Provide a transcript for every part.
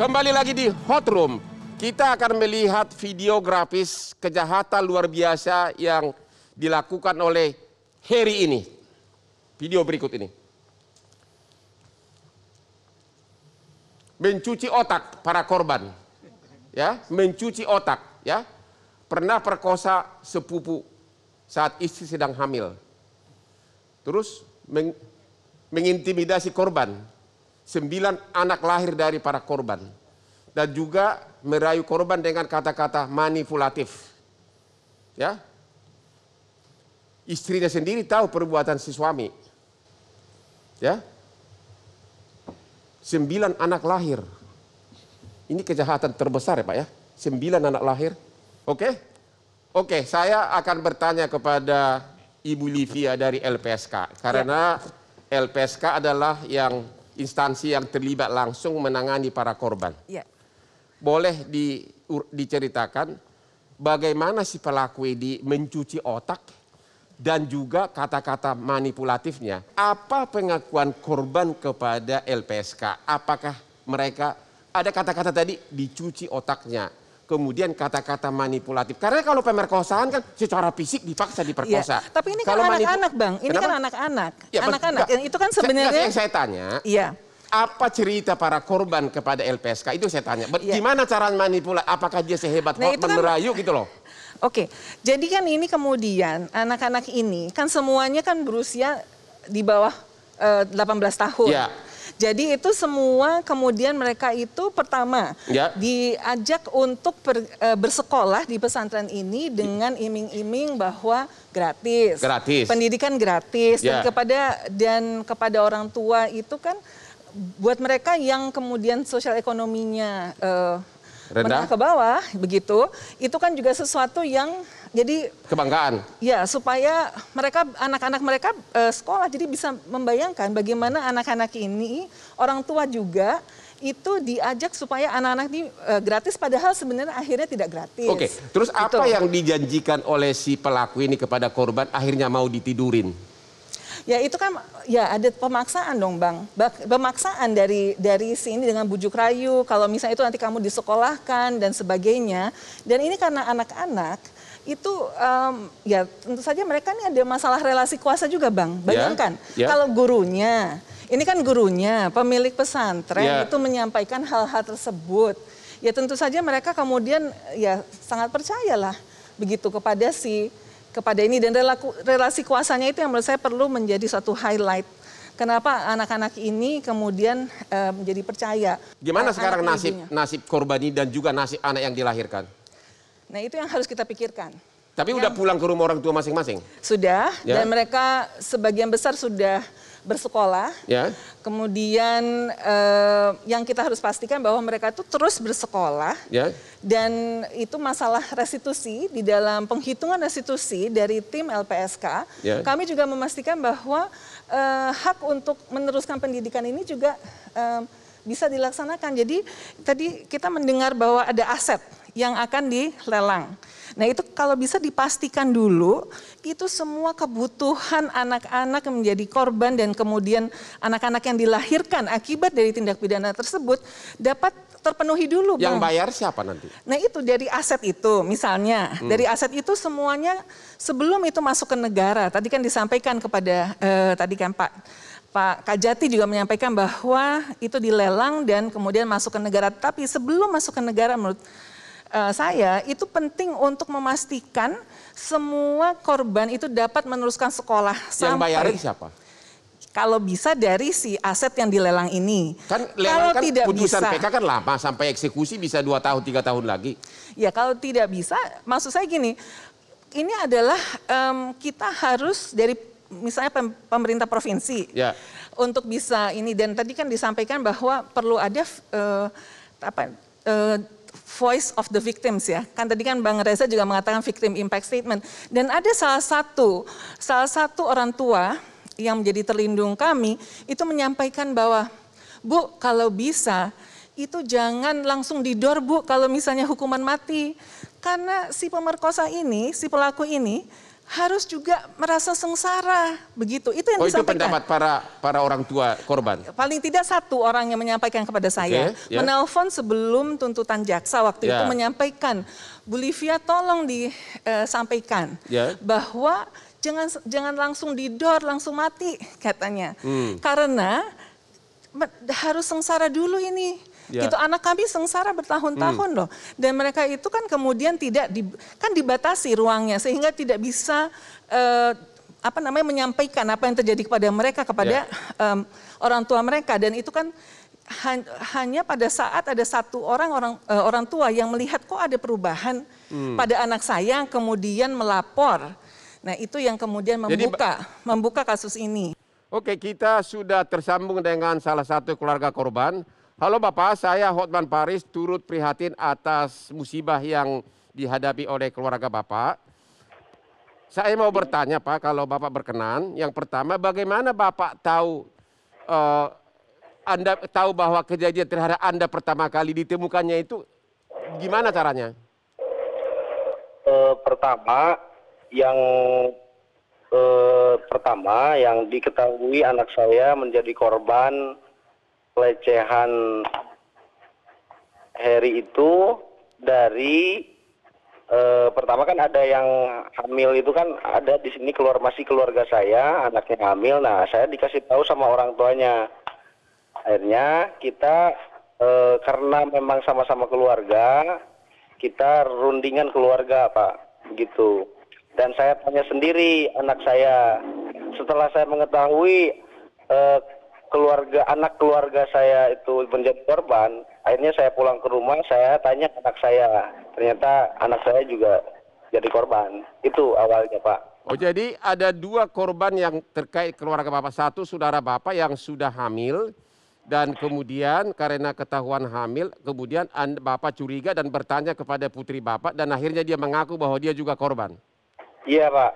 Kembali lagi di Hot Room. Kita akan melihat video grafis kejahatan luar biasa yang dilakukan oleh Heri ini. Video berikut ini. Mencuci otak para korban. Ya, mencuci otak, ya. Pernah perkosa sepupu saat istri sedang hamil. Terus mengintimidasi korban. 9 anak lahir dari para korban. Dan juga merayu korban dengan kata-kata manipulatif. Ya. Istrinya sendiri tahu perbuatan si suami. Ya. 9 anak lahir. Ini kejahatan terbesar ya Pak ya. 9 anak lahir. Oke? Oke, saya akan bertanya kepada Ibu Livia dari LPSK. Karena LPSK adalah yang instansi yang terlibat langsung menangani para korban. Ya. Boleh diceritakan bagaimana si pelaku ini mencuci otak dan juga kata-kata manipulatifnya. Apa pengakuan korban kepada LPSK? Apakah mereka ada kata-kata tadi dicuci otaknya, kemudian kata-kata manipulatif. Karena kalau pemerkosaan kan secara fisik dipaksa diperkosa. Ya, tapi ini kan anak-anak Bang, ini kan anak-anak. Ya, anak-anak, itu kan sebenarnya. Yang saya tanya, apa cerita para korban kepada LPSK? Itu saya tanya. Gimana cara manipulasi? Apakah dia sehebat Hotman merayu gitu loh? Oke, jadi kan ini kemudian anak-anak ini kan semuanya kan berusia di bawah 18 tahun. Ya. Jadi itu semua kemudian mereka itu pertama diajak untuk bersekolah di pesantren ini dengan iming-iming bahwa gratis. Pendidikan gratis dan kepada orang tua itu kan buat mereka yang kemudian sosial ekonominya menengah ke bawah begitu, itu kan juga sesuatu yang jadi kebanggaan. Ya, supaya mereka anak-anak mereka sekolah, jadi bisa membayangkan bagaimana anak-anak ini orang tua juga itu diajak supaya anak-anak ini gratis, padahal sebenarnya akhirnya tidak gratis. Oke, terus apa yang dijanjikan oleh si pelaku ini kepada korban akhirnya mau ditidurin? Ya itu kan ya ada pemaksaan dong Bang, pemaksaan dari sini dengan bujuk rayu, kalau misalnya itu nanti kamu disekolahkan dan sebagainya. Dan ini karena anak-anak itu ya tentu saja mereka ini ada masalah relasi kuasa juga Bang. Bayangkan kalau gurunya, ini kan gurunya, pemilik pesantren itu menyampaikan hal-hal tersebut. Ya tentu saja mereka kemudian ya sangat percayalah begitu kepada ini, dan relasi kuasanya itu yang menurut saya perlu menjadi suatu highlight. Kenapa anak-anak ini kemudian menjadi percaya. Gimana sekarang nasib korban ini dan juga nasib anak yang dilahirkan? Nah itu yang harus kita pikirkan. Tapi udah pulang ke rumah orang tua masing-masing? Sudah, dan mereka sebagian besar sudah bersekolah. Kemudian yang kita harus pastikan bahwa mereka itu terus bersekolah. Dan itu masalah restitusi, di dalam penghitungan restitusi dari tim LPSK, kami juga memastikan bahwa hak untuk meneruskan pendidikan ini juga bisa dilaksanakan. Jadi tadi kita mendengar bahwa ada aset yang akan dilelang. Nah itu kalau bisa dipastikan dulu, itu semua kebutuhan anak-anak yang menjadi korban dan kemudian anak-anak yang dilahirkan akibat dari tindak pidana tersebut dapat terpenuhi dulu Bang. Yang bayar siapa nanti? Nah itu dari aset itu misalnya, dari aset itu semuanya sebelum itu masuk ke negara, tadi kan disampaikan kepada, tadi kan Pak Kajati juga menyampaikan bahwa itu dilelang dan kemudian masuk ke negara. Tapi sebelum masuk ke negara menurut saya itu penting untuk memastikan semua korban itu dapat meneruskan sekolah. Yang bayarin siapa? Kalau bisa dari si aset yang dilelang ini. Kan lelang kan putusan PK kan lama, sampai eksekusi bisa 2 tahun 3 tahun lagi. Ya kalau tidak bisa, maksud saya gini, ini adalah kita harus dari misalnya pemerintah provinsi untuk bisa ini, dan tadi kan disampaikan bahwa perlu ada voice of the victims ya. Kan tadi kan Bang Reza juga mengatakan victim impact statement. Dan ada salah satu orang tua yang menjadi terlindung kami itu menyampaikan bahwa Bu kalau bisa itu jangan langsung didor Bu kalau misalnya hukuman mati. Karena si pemerkosa ini, si pelaku ini harus juga merasa sengsara, begitu. Itu yang itu disampaikan. pendapat para orang tua korban? Paling tidak satu orang yang menyampaikan kepada saya. Menelpon sebelum tuntutan jaksa waktu itu menyampaikan, Bu Livia tolong disampaikan bahwa jangan langsung didor, langsung mati katanya. Karena harus sengsara dulu ini. Gitu, anak kami sengsara bertahun-tahun loh. Dan mereka itu kan kemudian kan dibatasi ruangnya sehingga tidak bisa menyampaikan apa yang terjadi kepada mereka, kepada orang tua mereka. Dan itu kan hanya pada saat ada satu orang tua yang melihat kok ada perubahan pada anak saya, kemudian melapor. Nah, itu yang kemudian membuka kasus ini. Oke, kita sudah tersambung dengan salah satu keluarga korban. Halo Bapak, saya Hotman Paris turut prihatin atas musibah yang dihadapi oleh keluarga Bapak. Saya mau bertanya Pak, kalau Bapak berkenan. Yang pertama, bagaimana Bapak tahu Anda tahu bahwa kejadian terhadap Anda pertama kali ditemukannya itu gimana caranya? Pertama yang diketahui anak saya menjadi korban pelecehan Heri itu dari pertama kan ada yang hamil itu kan ada di sini masih keluarga saya, anaknya hamil. Nah, saya dikasih tahu sama orang tuanya. Akhirnya kita karena memang sama-sama keluarga, kita rundingan keluarga, Pak, begitu. Dan saya tanya sendiri anak saya. Setelah saya mengetahui anak keluarga saya itu menjadi korban, akhirnya saya pulang ke rumah, saya tanya anak saya, ternyata anak saya juga jadi korban. Itu awalnya, Pak. Oh, jadi ada dua korban yang terkait keluarga Bapak. Satu saudara Bapak yang sudah hamil, dan kemudian karena ketahuan hamil, kemudian Bapak curiga dan bertanya kepada putri Bapak, dan akhirnya dia mengaku bahwa dia juga korban. Iya, Pak.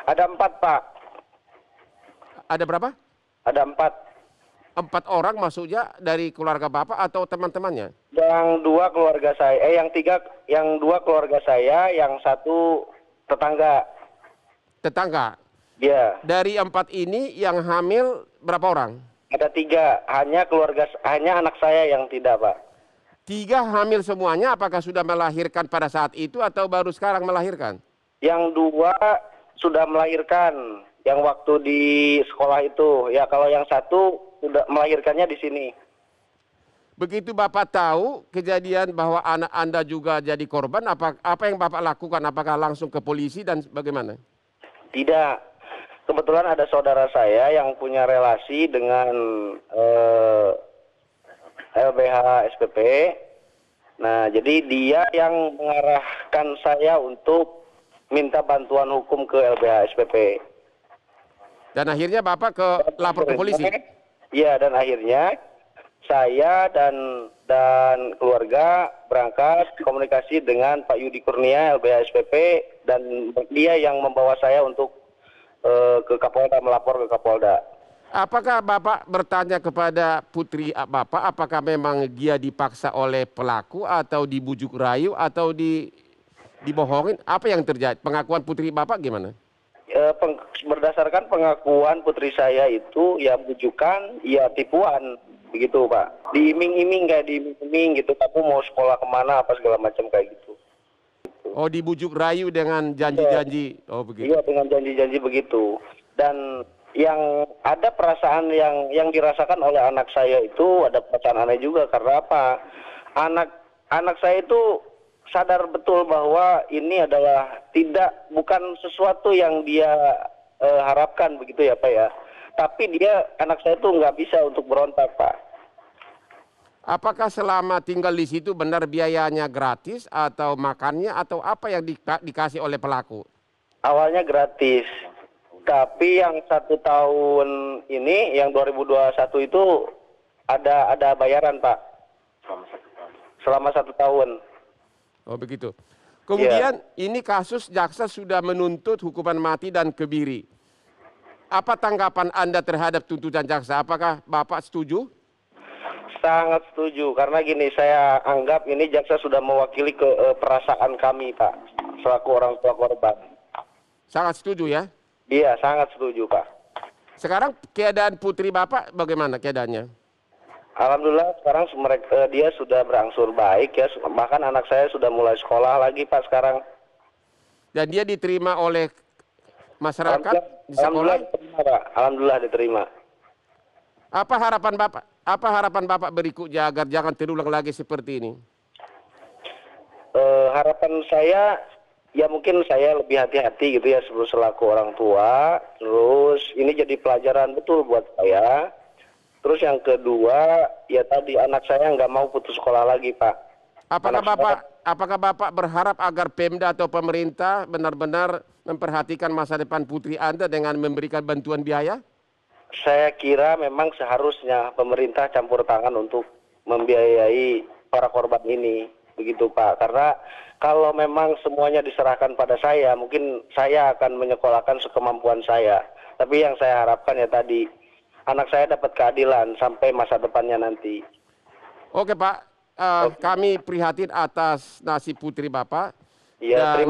Ada 4, Pak. Ada berapa? Ada 4. 4 orang maksudnya dari keluarga Bapak atau teman-temannya? Yang 2 keluarga saya, yang 2 keluarga saya, yang 1 tetangga. Tetangga? Iya. Dari 4 ini yang hamil berapa orang? Ada 3, hanya anak saya yang tidak, Pak. 3 hamil semuanya, apakah sudah melahirkan pada saat itu atau baru sekarang melahirkan? Yang 2 sudah melahirkan, yang waktu di sekolah itu. Ya, kalau yang 1 sudah melahirkannya di sini. Begitu Bapak tahu kejadian bahwa anak Anda juga jadi korban, apa yang Bapak lakukan? Apakah langsung ke polisi dan bagaimana? Tidak. Kebetulan ada saudara saya yang punya relasi dengan LBH SPP. Nah, jadi dia yang mengarahkan saya untuk minta bantuan hukum ke LBH SPP. Dan akhirnya Bapak lapor ke polisi? Iya, dan akhirnya saya dan keluarga berangkat komunikasi dengan Pak Yudi Kurnia LBH SPP, dan dia yang membawa saya untuk ke Kapolda, melapor ke Kapolda. Apakah Bapak bertanya kepada putri Bapak, apakah memang dia dipaksa oleh pelaku atau dibujuk rayu atau dibohongin? Apa yang terjadi? Pengakuan putri Bapak gimana? Berdasarkan pengakuan putri saya itu ya bujukan, ya tipuan, begitu Pak. Diiming-iming gitu, kamu mau sekolah kemana apa segala macam kayak gitu. Oh, dibujuk rayu dengan janji-janji, oh begitu? Iya, dengan janji-janji begitu. Dan yang ada perasaan yang dirasakan oleh anak saya itu ada perasaan aneh juga, karena apa? Anak saya itu sadar betul bahwa ini adalah bukan sesuatu yang dia harapkan, begitu ya Pak ya. Tapi anak saya itu nggak bisa untuk berontak, Pak. Apakah selama tinggal di situ benar biayanya gratis atau makannya atau apa yang dikasih oleh pelaku? Awalnya gratis, tapi yang 1 tahun ini, yang 2021 itu ada bayaran, Pak. Selama 1 tahun. Oh begitu. Kemudian ini kasus jaksa sudah menuntut hukuman mati dan kebiri. Apa tanggapan Anda terhadap tuntutan jaksa? Apakah Bapak setuju? Sangat setuju, karena gini, saya anggap ini jaksa sudah mewakili perasaan kami, Pak, selaku orang tua korban. Sangat setuju ya? Iya, sangat setuju, Pak. Sekarang keadaan putri Bapak bagaimana keadaannya? Alhamdulillah sekarang dia sudah berangsur baik ya. Bahkan anak saya sudah mulai sekolah lagi, Pak, sekarang. Dan dia diterima oleh masyarakat di sekolah? Alhamdulillah diterima, Pak. Alhamdulillah diterima. Apa harapan Bapak? Apa harapan Bapak berikutnya agar jangan terulang lagi seperti ini? Harapan saya ya mungkin saya lebih hati-hati gitu ya selaku orang tua. Terus ini jadi pelajaran betul buat saya. Terus yang kedua ya tadi anak saya nggak mau putus sekolah lagi, Pak. Apakah Bapak berharap agar Pemda atau pemerintah benar-benar memperhatikan masa depan putri Anda dengan memberikan bantuan biaya? Saya kira memang seharusnya pemerintah campur tangan untuk membiayai para korban ini, begitu Pak. Karena kalau memang semuanya diserahkan pada saya, mungkin saya akan menyekolahkan sekemampuan saya. Tapi yang saya harapkan ya tadi, anak saya dapat keadilan sampai masa depannya nanti. Oke Pak, kami prihatin atas nasib putri Bapak. Ya, dan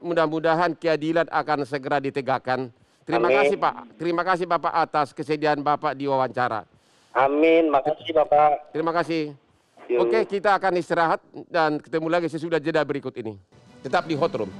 mudah-mudahan keadilan akan segera ditegakkan. Terima kasih Pak. Terima kasih Bapak atas kesediaan Bapak di wawancara. Amin. Makasih Bapak. Terima kasih. Yuk. Oke, kita akan istirahat dan ketemu lagi sesudah jeda berikut ini. Tetap di Hot Room.